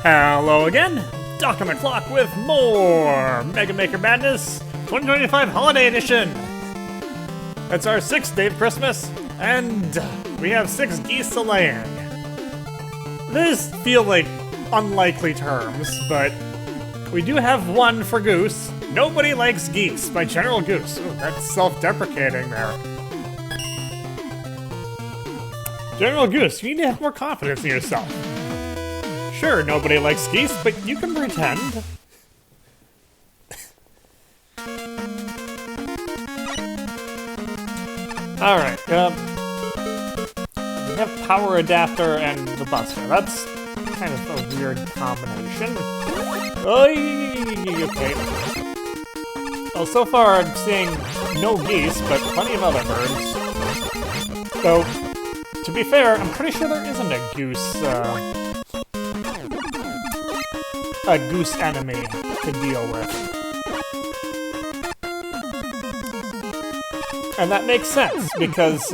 Hello again, Dr. McClock with more Mega Maker Madness 2025 Holiday Edition. It's our 6th day of Christmas, and we have 6 geese to land. These feel like unlikely terms, but we do have one for goose. Nobody likes geese by General Goose. Ooh, that's self-deprecating there. General Goose, you need to have more confidence in yourself. Sure, nobody likes geese, but you can pretend. Alright, we have power adapter and the buster. That's kind of a weird combination. Okay. Well, so far I'm seeing no geese, but plenty of other birds. So, to be fair, I'm pretty sure there isn't a goose enemy to deal with. And that makes sense, because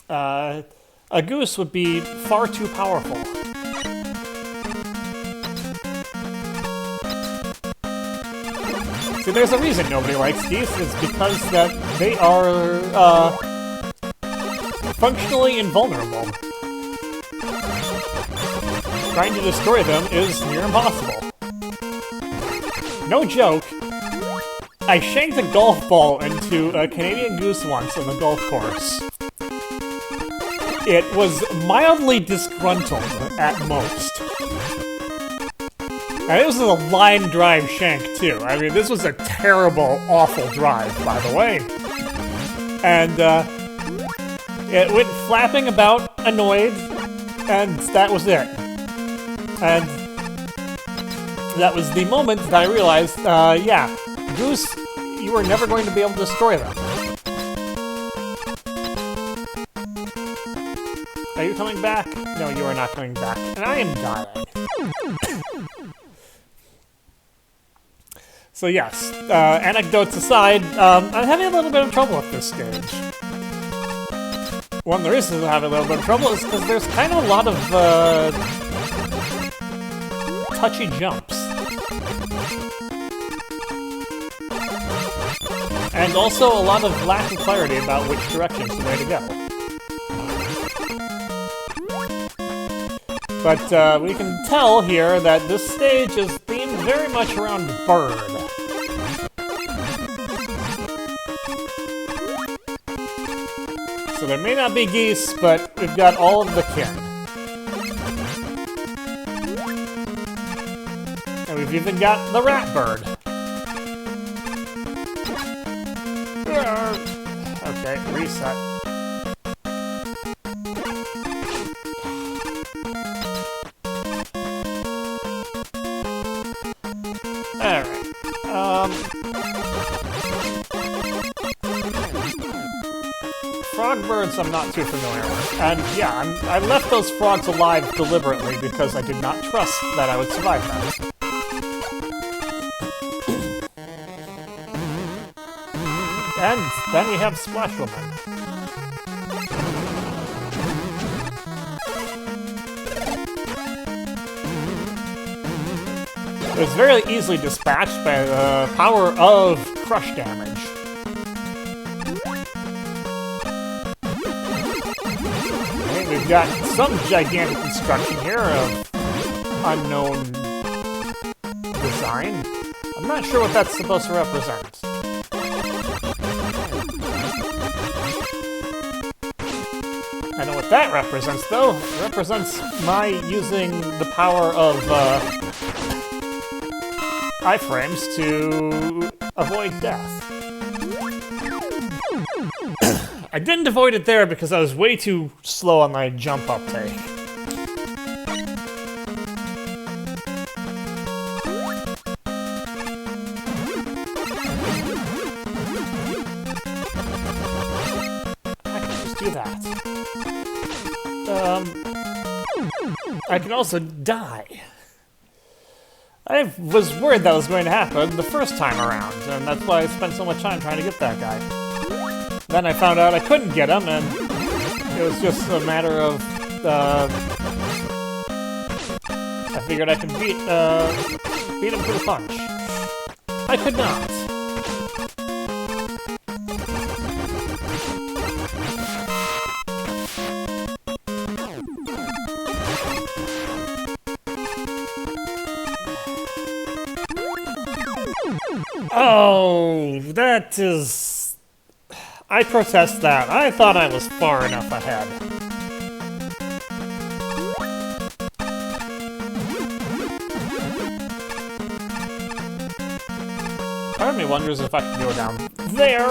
a goose would be far too powerful. See, there's a reason nobody likes geese. It's because that they are functionally invulnerable. Trying to destroy them is near impossible. No joke, I shanked a golf ball into a Canadian goose once on the golf course. It was mildly disgruntled at most. And it was a line drive shank too. I mean, this was a terrible, awful drive, by the way. And it went flapping about, annoyed, and that was it. And that was the moment that I realized, yeah, goose, you are never going to be able to destroy them. Are you coming back? No, you are not coming back. And I am dying. So yes, anecdotes aside, I'm having a little bit of trouble with this stage. One of the reasons I'm having a little bit of trouble is because there's kind of a lot of, touchy jumps. And also a lot of lack of clarity about which direction is the way to go. But we can tell here that this stage is themed very much around bird. So there may not be geese, but we've got all of the kin. And we've even got the rat bird. Okay, reset. Alright. Frog birds I'm not too familiar with. And yeah, I left those frogs alive deliberately because I did not trust that I would survive that. And then we have Splash Woman. It was very easily dispatched by the power of crush damage. Okay, we've got some gigantic construction here of unknown design. I'm not sure what that's supposed to represent. I know what that represents, though. It represents my using the power of iframes to avoid death. I didn't avoid it there because I was way too slow on my jump uptake. I can just do that. I can also die. I was worried that was going to happen the first time around, and that's why I spent so much time trying to get that guy. Then I found out I couldn't get him, and it was just a matter of I figured I could beat him to the punch. I could not. Oh, that is... I protest that. I thought I was far enough ahead. Part of me wonders if I can go down there.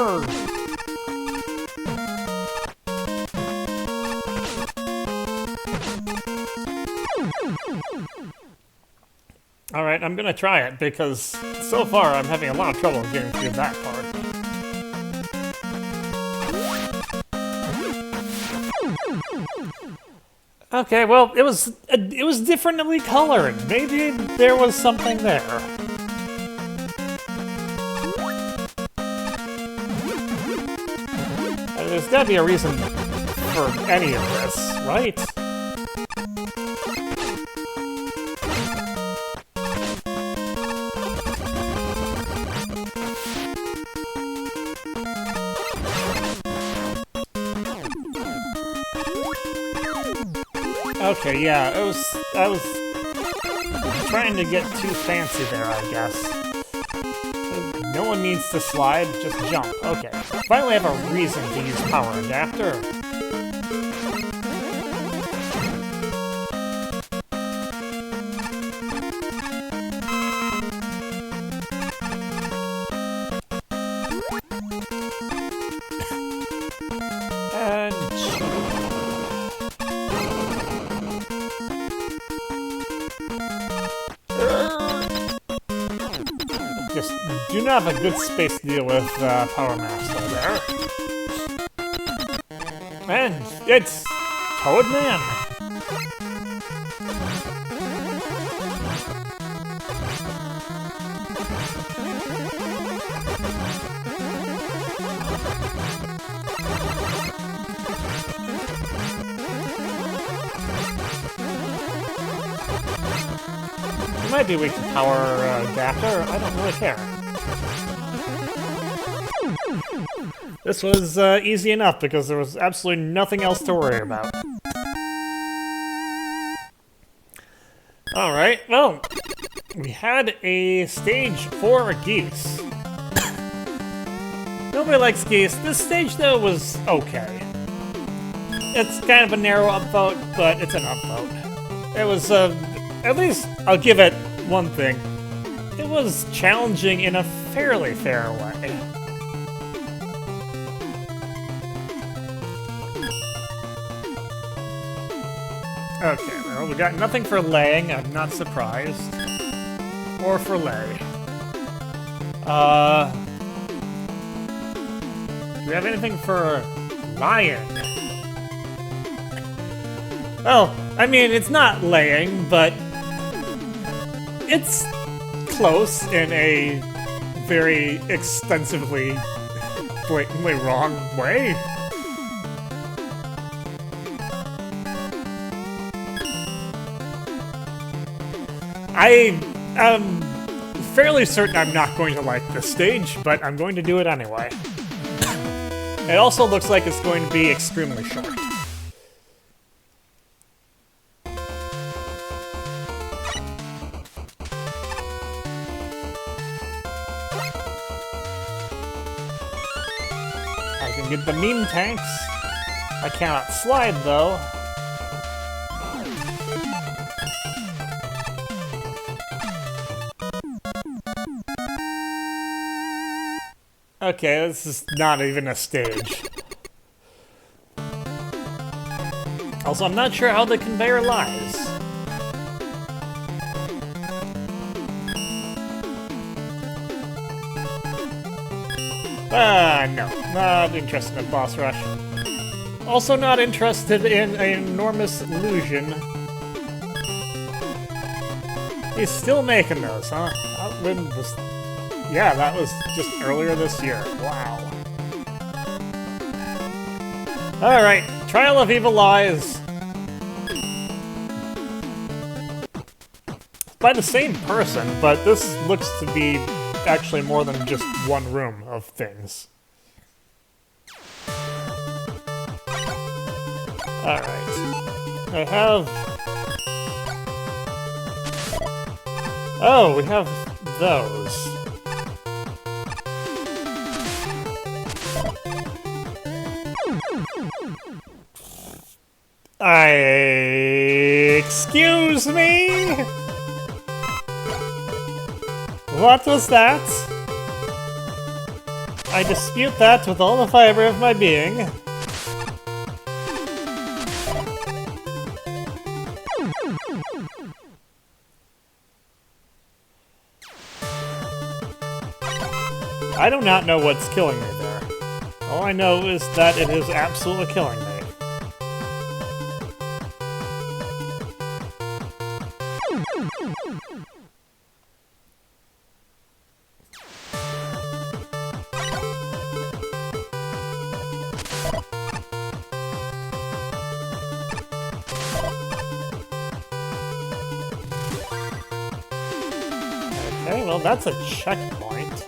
Alright, I'm gonna try it, because so far I'm having a lot of trouble getting through that part. Okay, well, it was differently colored. Maybe there was something there. There's gotta be a reason for any of this, right? Okay, yeah, I was trying to get too fancy there, I guess. No one needs to slide, just jump. Okay, finally have a reason to use power adapter. And... just do not have a good space to deal with Power Master there. And it's Toad Man. Might be weak to power adapter. I don't really care. This was easy enough because there was absolutely nothing else to worry about. Alright, well, we had a stage for geese. Nobody likes geese. This stage, though, was okay. It's kind of a narrow upvote, but it's an upvote. It was, at least, I'll give it one thing. It was challenging in a fairly fair way. Okay, well, we got nothing for laying, I'm not surprised. Or for lay. Do we have anything for lying? Well, I mean, it's not laying, but it's close in a very extensively, blatantly wrong way. I am fairly certain I'm not going to like this stage, but I'm going to do it anyway. It also looks like it's going to be extremely short. I can get the meme tanks. I cannot slide, though. Okay, this is not even a stage. Also, I'm not sure how the conveyor lies. No. Not interested in boss rush. Also not interested in an enormous illusion. He's still making those, huh? When was... Yeah, that was just earlier this year. Wow. Alright, Trial of Evil Lies. by the same person, but this looks to be actually more than just one room of things. Alright. I have... Oh, we have those. Excuse me? What was that? I dispute that with all the fiber of my being. I do not know what's killing me there. All I know is that it is absolutely killing me. Okay, well that's a checkpoint.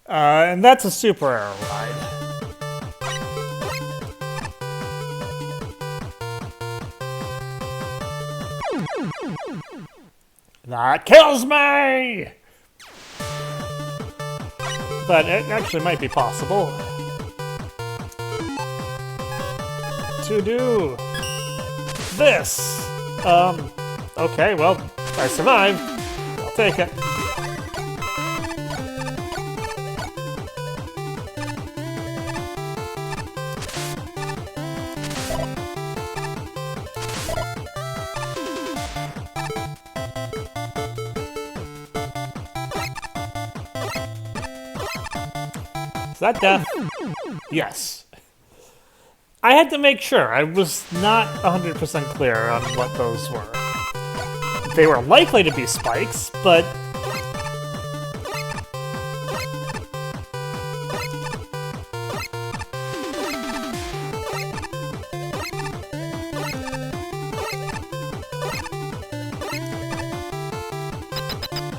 And that's a super arrow ride. That kills me! But it actually might be possible to do this. Okay, well, I survived. I'll take it. Is that death? Yes. I had to make sure. I was not 100% clear on what those were. They were likely to be spikes, but...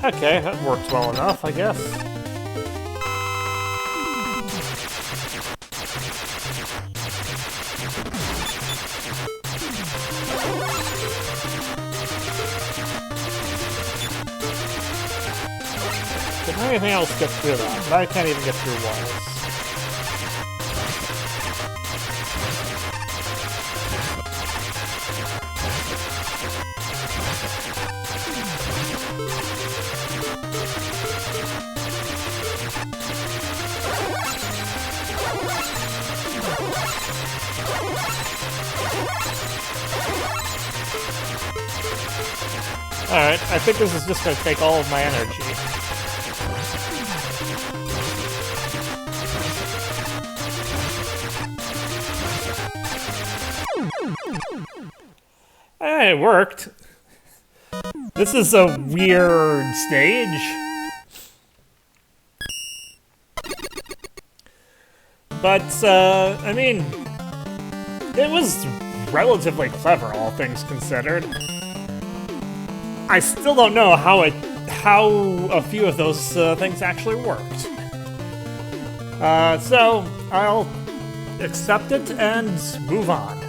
Okay, that worked well enough, I guess. Can anything else get through that? I can't even get through walls. Alright, I think this is just going to take all of my energy. It worked. This is a weird stage. But, I mean, it was relatively clever, all things considered. I still don't know how a few of those things actually worked. So I'll accept it and move on.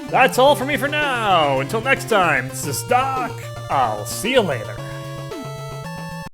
That's all for me for now. Until next time, this is Doc. I'll see you later.